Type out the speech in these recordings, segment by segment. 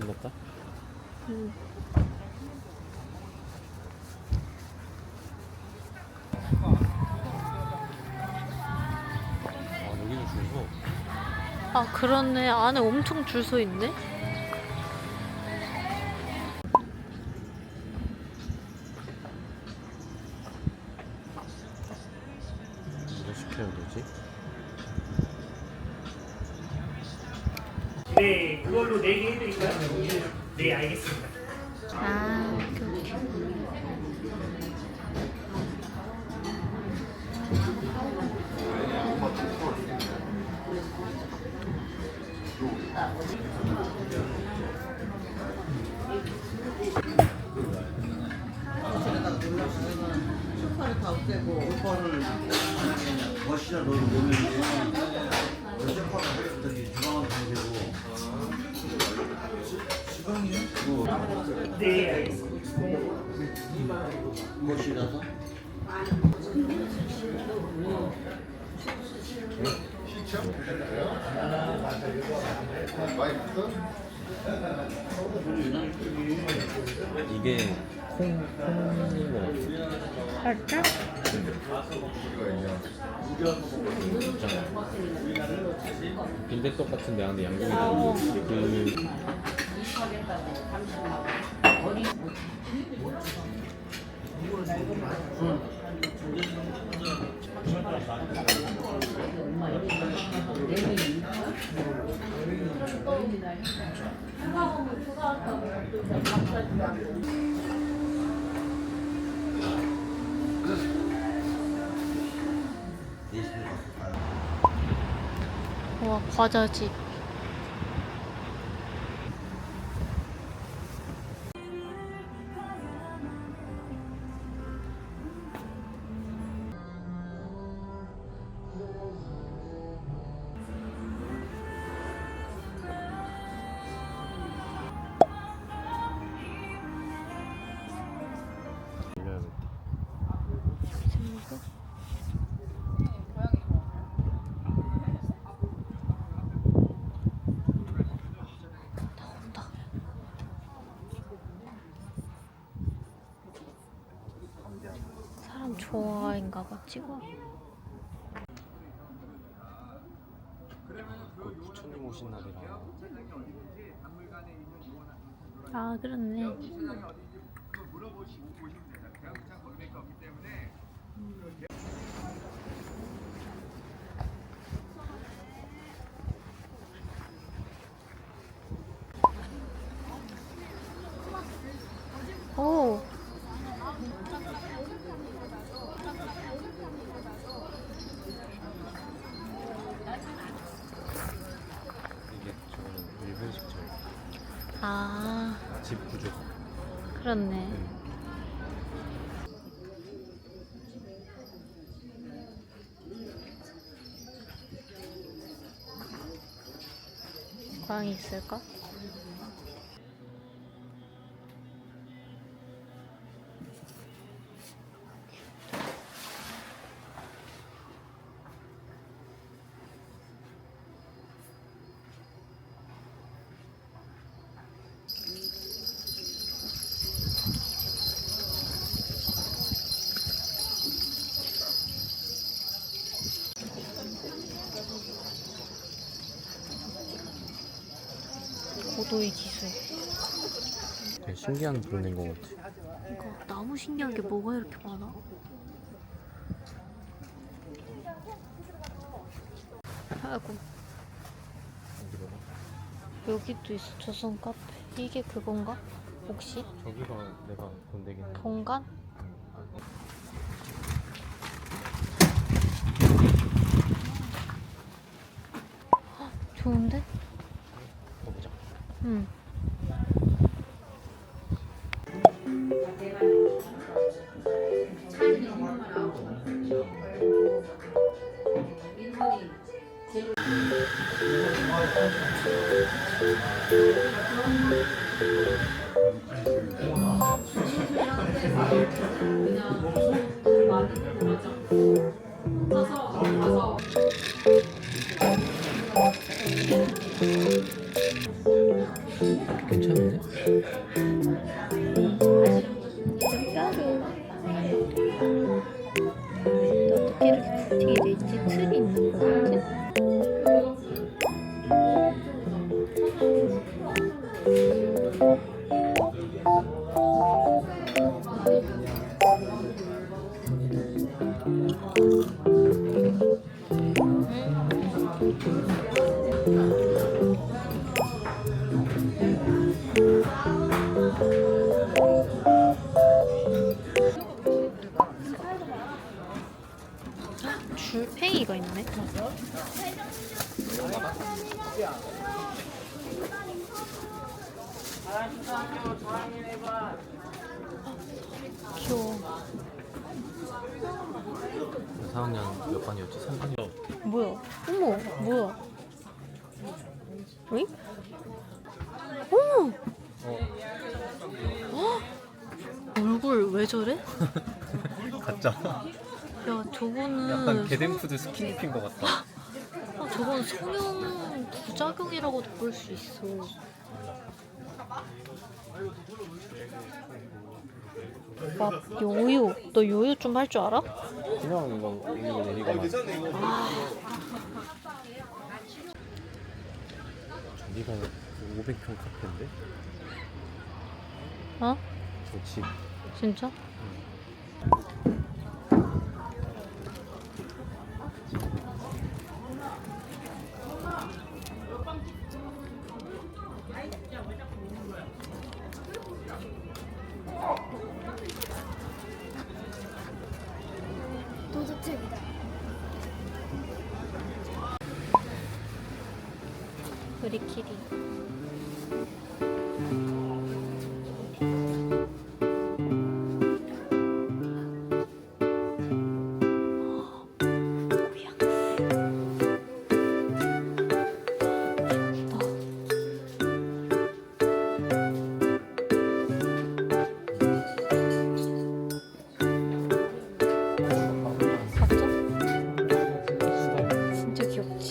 끝났다? 음. 아, 여기도 줄 서. 아, 그렇네. 안에 엄청 줄 서 있네? 뭐 시켜야 되지? 네, 그걸로 4개 해드릴까요? 네, 알겠습니다. 아, 오케이. 소파를 다 없애고 소파를 거실에 놓으면 소파가 저기 주방으로 되고 주방이요? 네, 알겠습니다. 거실이라서 이게 콩인 거 같아. 살짝? 있잖아. 빈대떡 같은데 안에 양고기 어. 들어있는 그 와, 과자집. 올려야겠다. 나온다. 사람 좋아인가 봐, 찍어. 그 부처님 오신 날이라. 아, 그렇네. 오. 이게 저거는 일본식 절. 아, 집 구조. 그렇네. 고양이 있을까? 고도의 지수. 되게 신기한 동네인 것 같아. 이거 너무 신기한 게 뭐가 이렇게 많아? 아이고, 어디로 가? 여기도 있어. 조선 카페. 이게 그건가? 혹시? 저기가 내가 본 데긴 해. 본관? 헉, 좋은데? 가보자. 응. 괜찮은데? 짱짜로. 어떻게 이렇게 부팅이 돼 있지? 틀이 있는 거 같지? 줄팽이가 있네. 귀여워. 4학년 몇 반이었지? 3반이요. 뭐야? 어머, 뭐야? 응? 어머! 헉! 얼굴 왜 저래? 가짜. 야, 저거는 약간 게덴푸드 스킨입인 것 같다. 아, 저건 성형 부작용이라고도 볼 수 있어. 막 요요. 너 요요 좀 할 줄 알아? 그냥 이거 올리고 내리고만. 저기가 500평 카페인데? 어? 저 집. 진짜? 도둑책이다. 우리끼리. 진짜 귀엽지?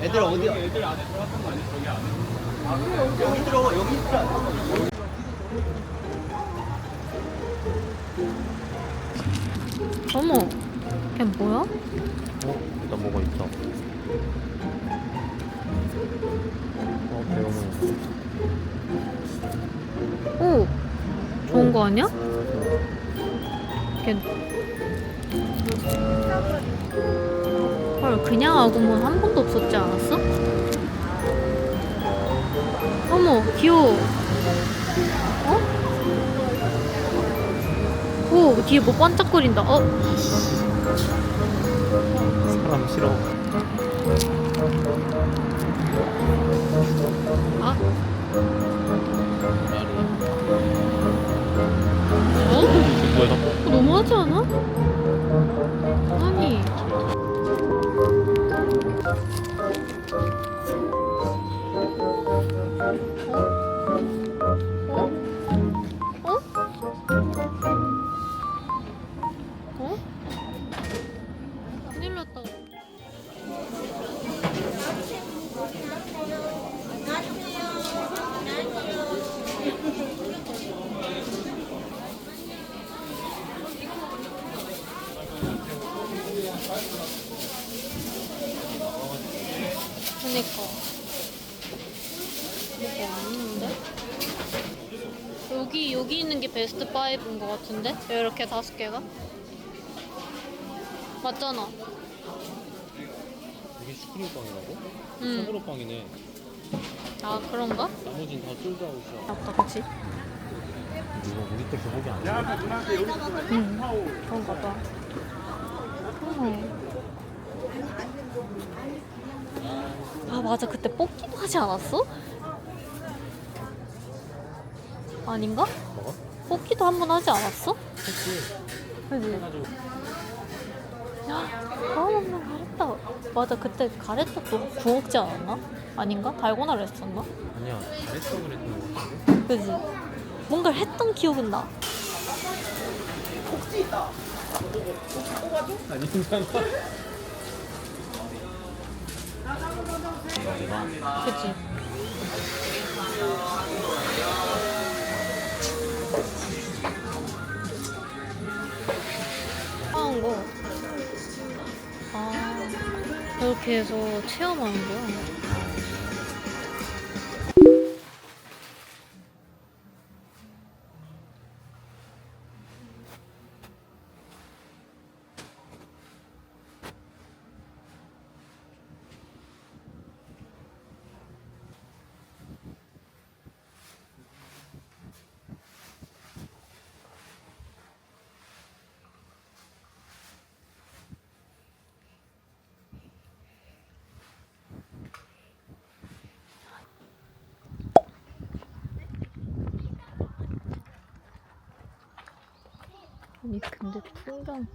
애들 어디야? 애들 안에 들어갔던 거 아니야? 저기 안에? 여기 들어가 여기 있어. 어머, 걔 뭐야? 일단 뭐가 있다. 배우는. 오, 좋은 거 아니야? 걔. 헐, 그냥 아구몬 한 번도 없었지 않았어? 어머, 귀여워. 어? 오, 뒤에 뭐 반짝거린다. 어? 사람 싫어. 아? 어? 뭐야? 그거 너무하지 않아? 아니. 어? 어? 어? 큰일 났다. 그니까. 이거 없는데? 여기 있는 게 베스트 5인 것 같은데? 이렇게 5개가? 맞잖아. 이게 슈크림빵이라고? 응. 소보로빵이네. 아, 그런가? 나머지는 다 솔드아웃이야. 맞다, 그치? 이거 우리 때 교복이 아니야? 응. 그런가 봐. 아, 맞아. 그때 뽑기도 하지 않았어? 아닌가? 뭐가? 뽑기도 한 번 하지 않았어? 했지. 그지? 해가지고 가라먹는 가랬다. 맞아. 그때 가래떡도 구웠지 않았나? 아닌가? 달고나를 했었나? 아니야. 잘했어 그랬던 거 같은데? 그지? 뭔가 했던 기억은 나. 아니잖아. 그치? 하는 거. 아, 이렇게 해서 체험하는 거야. 아니 근데 풍경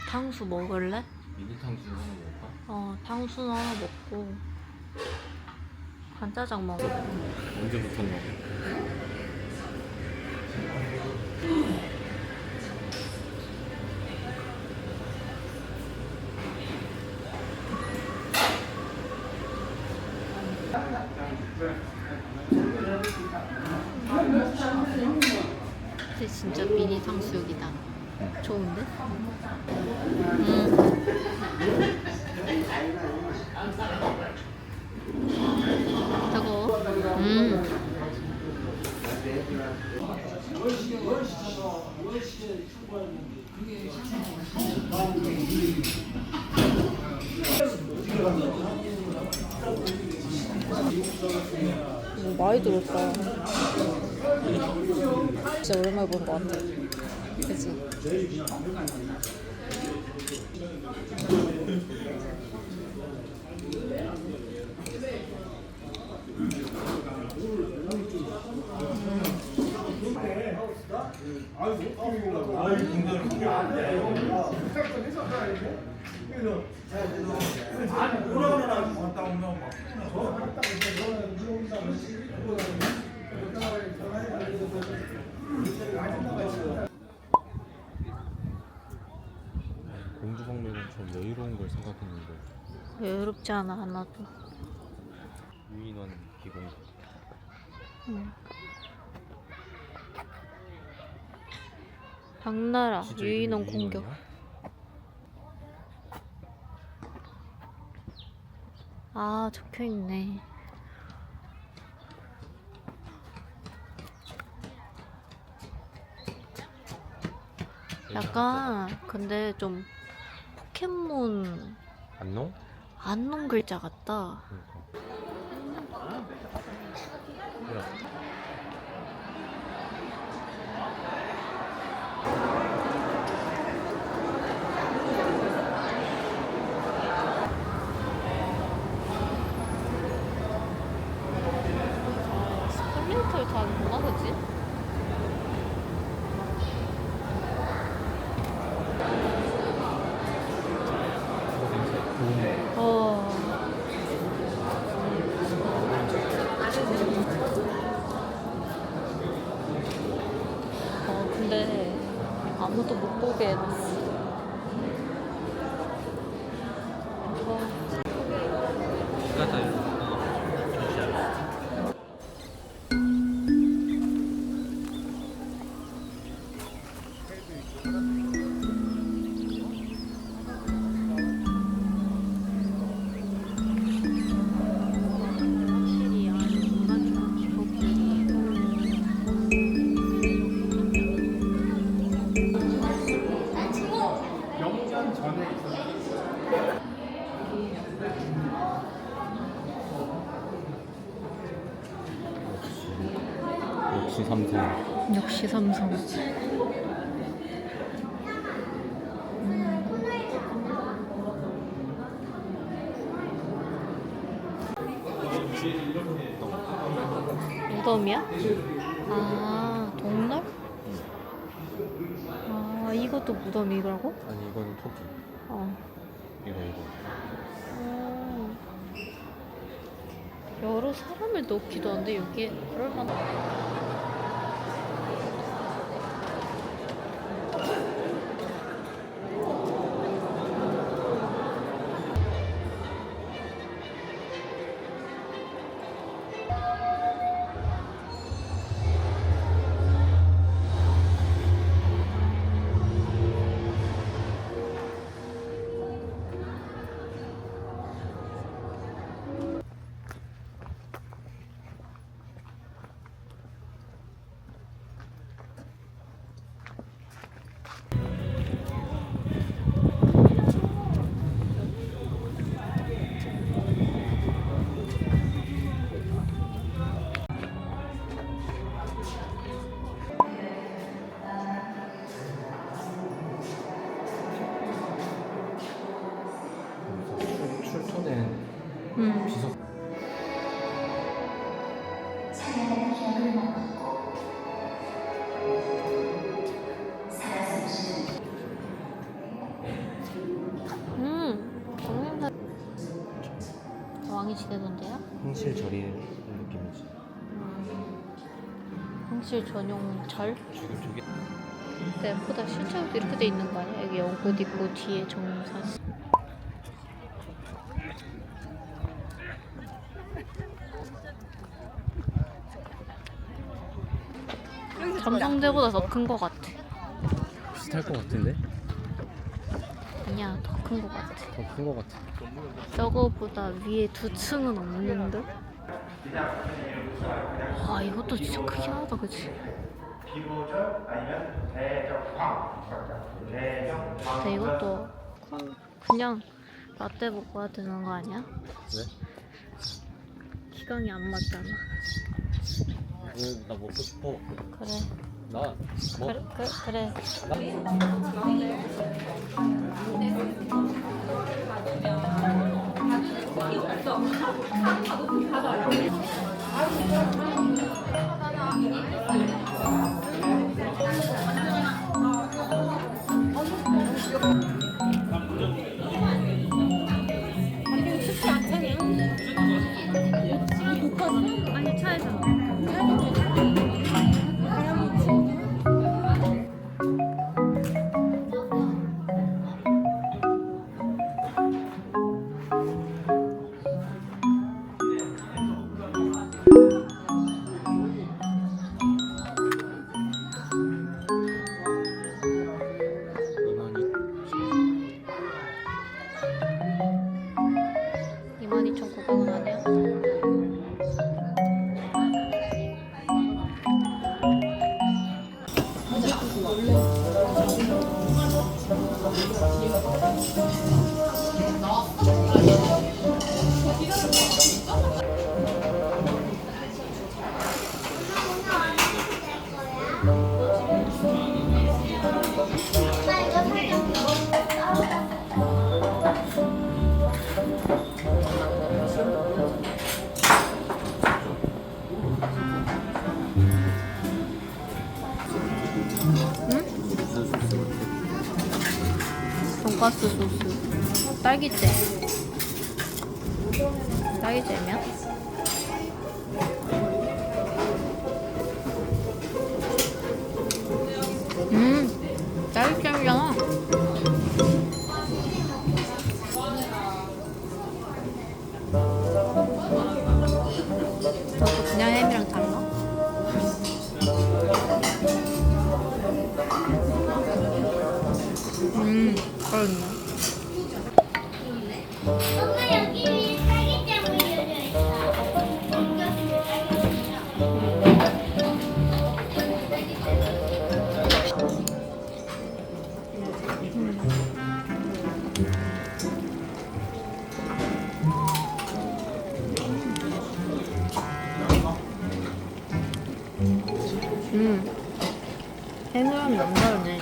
탕수 먹을래? 미니탕수 하나 먹을까? 어, 탕수는 하나 먹고 간짜장 먹어. 언제부터인가? 근데 진짜 미니 탕수육이다. 좋은데? 저거. 많이 들었다. 진짜 오랜만에 본 것 같아. 그치? 이건 좀 여유로운 걸 생각했는데 여유롭지 않아 하나도. 유인원 기공. 응. 당나라 진짜 유인원 이름이 공격. 유인원이야? 아 적혀있네. 약간 근데 좀 포켓몬 안녕? 안농 글자 같다. 그러니까. 야, 스플린터를 타는구나, 그치? 어. 근데 아무도 못 보게 해놨어. 확실히 안에 문화 기록들이 영전 전에 있었던 역시 삼성. 역시 삼성. 무덤이야? 아, 동굴? 아, 이것도 무덤이라고? 아니 이건 토끼. 어. 이거. 여러 사람을 넣기도 한데 여기에 그럴 만한. 출토는 비석. 동영상 왕이 지내던데요? 황실 절이 느낌이지. 황실 전용 절? 지금 저기 근데 보다 실제로도 이렇게 돼 있는 거 아니야? 여기 연꽃 있고 뒤에 정사시. 삼성대보다 더 큰 거 같아. 비슷할 것 같은데? 아니야, 더 큰 거 같아. 더 큰 것 같아. 저거보다 위에 2층은 없는데? 아, 이것도 진짜 크긴 하다, 그치? 근데 이것도 그냥 라떼 먹어야 되는 거 아니야? 왜? 기강이 안 맞잖아. 나 먹고 싶어. 그래. 나 뭐? 그래. 아니, 차에서. 22,900원 아니야? 돈가스 소스, 딸기잼. 딸기잼이야? 딸기잼이잖아. 저도 그냥 햄이랑 달라? 그렇네. 엄마 여기 딸기잼 올려져 있어. 해물함이 너무 다르네.